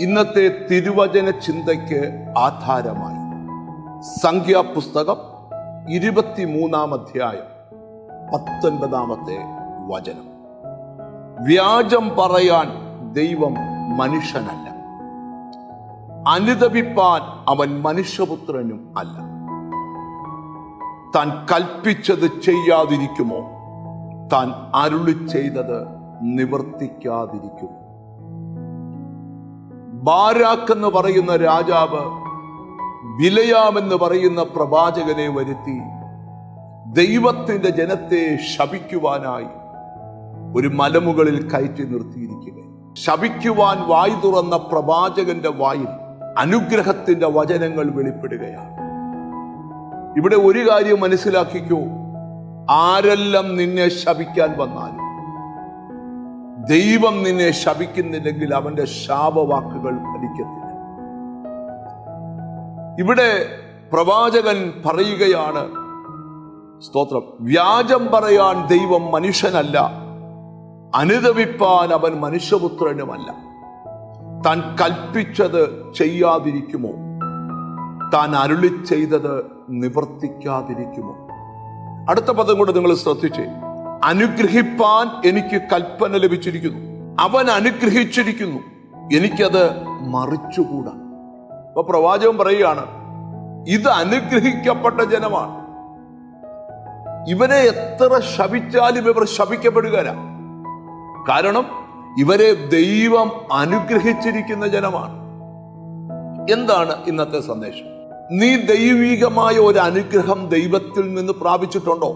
ഇന്നത്തെ തിരുവചന ചിന്തയ്ക്ക് ആധാരമായി സംഖ്യാപുസ്തകം 23-ാം അധ്യായം 19-ാമത്തെ വചനം. വ്യാജം പറയാൻ ദൈവം മനുഷ്യനല്ല, അനുതപിപ്പാൻ അവൻ മനുഷ്യപുത്രനും അല്ല. താൻ കൽപ്പിച്ചത് ചെയ്യാതിരിക്കുമോ? താൻ അരുളി ചെയ്തത് നിവർത്തിക്കാതിരിക്കുമോ? ബാരാക്ക് എന്ന് പറയുന്ന രാജാവ് ബിലയാമെന്ന് പറയുന്ന പ്രവാചകനെ വരുത്തി ദൈവത്തിന്റെ ജനത്തെ ശപിക്കുവാനായി ഒരു മലമുകളിൽ കയറ്റി നിർത്തിയിരിക്കുക. ശപിക്കുവാൻ വായ് തുറന്ന പ്രവാചകന്റെ വായിൽ അനുഗ്രഹത്തിന്റെ വചനങ്ങൾ വെളിപ്പെടുകയാണ്. ഇവിടെ ഒരു കാര്യം മനസ്സിലാക്കിക്കോ, ആരെല്ലാം നിന്നെ ശപിക്കാൻ വന്നാലും ദൈവം നിന്നെ ശപിക്കുന്നില്ലെങ്കിൽ അവന്റെ ശാപവാക്കുകൾ ഫലിക്കത്തില്ല. ഇവിടെ പ്രവാചകൻ പറയുകയാണ്, സ്തോത്രം, വ്യാജം പറയാൻ ദൈവം മനുഷ്യനല്ല, അനുതപിപ്പാൻ അവൻ മനുഷ്യപുത്രനുമല്ല. താൻ കൽപ്പിച്ചത് ചെയ്യാതിരിക്കുമോ? താൻ അരുളി ചെയ്തത് നിവർത്തിക്കാതിരിക്കുമോ? അടുത്ത പദം കൂടെ നിങ്ങൾ ശ്രദ്ധിച്ചേ. അനുഗ്രഹിപ്പാൻ എനിക്ക് കൽപ്പന ലഭിച്ചിരിക്കുന്നു. അവൻ അനുഗ്രഹിച്ചിരിക്കുന്നു, എനിക്കത് മറിച്ചുകൂടാ. അപ്പൊ പ്രവാചകൻ പറയുകയാണ്, ഇത് അനുഗ്രഹിക്കപ്പെട്ട ജനമാണ്. ഇവരെ എത്ര ശപിച്ചാലും ഇവർ ശപിക്കപ്പെടുകയില്ല. കാരണം ഇവരെ ദൈവം അനുഗ്രഹിച്ചിരിക്കുന്ന ജനമാണ്. എന്താണ് ഇന്നത്തെ സന്ദേശം? നീ ദൈവികമായ ഒരു അനുഗ്രഹം ദൈവത്തിൽ നിന്ന് പ്രാപിച്ചിട്ടുണ്ടോ?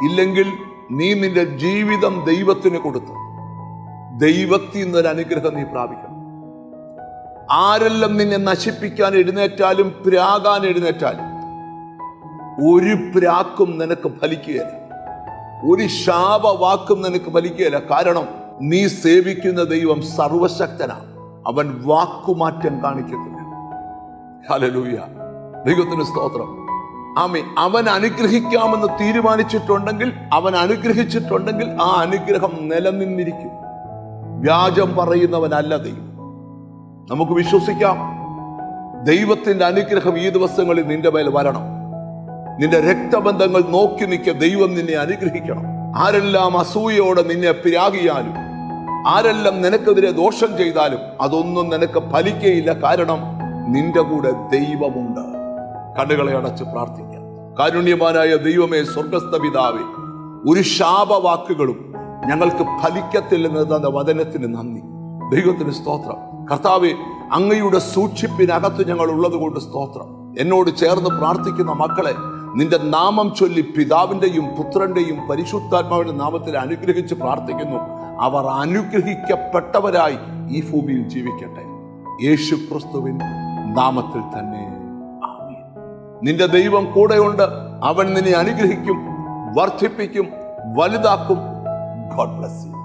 ഇല്ലെങ്കിൽ നീ നിന്റെ ജീവിതം ദൈവത്തിന് കൊടുത്തു. ദൈവത്തിൽ നിന്നൊരു അനുഗ്രഹം നീ പ്രാപിക്കണം. ആരെല്ലാം നിന്നെ നശിപ്പിക്കാൻ എഴുന്നേറ്റാലും പ്രാകാൻ എഴുന്നേറ്റാലും ഒരു പ്രാക്കും നിനക്ക് ഫലിക്കുകയില്ല, ഒരു ശാപവാക്കും നിനക്ക് ഫലിക്കുകയില്ല. കാരണം നീ സേവിക്കുന്ന ദൈവം സർവശക്തനാണ്. അവൻ വാക്കുമാറ്റം കാണിക്കത്തില്ല. ഹല്ലേലൂയ, ദൈവത്തിന് സ്തോത്രം. ആമേൻ. അവൻ അനുഗ്രഹിക്കാമെന്ന് തീരുമാനിച്ചിട്ടുണ്ടെങ്കിൽ, അവൻ അനുഗ്രഹിച്ചിട്ടുണ്ടെങ്കിൽ ആ അനുഗ്രഹം നിലനിന്നിരിക്കും. വ്യാജം പറയുന്നവനല്ല ദൈവം. നമുക്ക് വിശ്വസിക്കാം, ദൈവത്തിന്റെ അനുഗ്രഹം ഈ ദിവസങ്ങളിൽ നിന്റെ മേൽ വരണം. നിന്റെ രക്തബന്ധങ്ങൾ നോക്കി നിൽക്കുക. ദൈവം നിന്നെ അനുഗ്രഹിക്കണം. ആരെല്ലാം അസൂയയോടെ നിന്നെ പിരാകിയാലും, ആരെല്ലാം നിനക്കെതിരെ ദോഷം ചെയ്താലും അതൊന്നും നിനക്ക് ഫലിക്കയില്ല. കാരണം നിന്റെ കൂടെ ദൈവമുണ്ട്. കണ്ണുകളെ അടച്ച് പ്രാർത്ഥിക്കാം. കാരുണ്യവാനായ ദൈവമേ, സ്വർഗസ്ഥ പിതാവേ, ഒരു ശാപവാക്കുകളും ഞങ്ങൾക്ക് ഫലിക്കത്തില്ലെന്ന് തന്ന വചനത്തിന് നന്ദി. ദൈവത്തിന് സ്തോത്രം. കർത്താവേ, അങ്ങയുടെ സൂക്ഷിപ്പിനകത്ത് ഞങ്ങൾ ഉള്ളത് കൊണ്ട് സ്തോത്രം. എന്നോട് ചേർന്ന് പ്രാർത്ഥിക്കുന്ന മക്കളെ നിന്റെ നാമം ചൊല്ലി പിതാവിന്റെയും പുത്രന്റെയും പരിശുദ്ധാത്മാവിന്റെ നാമത്തിൽ അനുഗ്രഹിച്ച് പ്രാർത്ഥിക്കുന്നു. അവർ അനുഗ്രഹിക്കപ്പെട്ടവരായി ഈ ഭൂമിയിൽ ജീവിക്കട്ടെ. യേശു ക്രിസ്തുവിൻ നാമത്തിൽ തന്നെ ആമേൻ. നിന്റെ ദൈവം കൂടെയുണ്ട്. അവൻ നിന്നെ അനുഗ്രഹിക്കും, വർദ്ധിപ്പിക്കും, വലുതാക്കും. God bless you.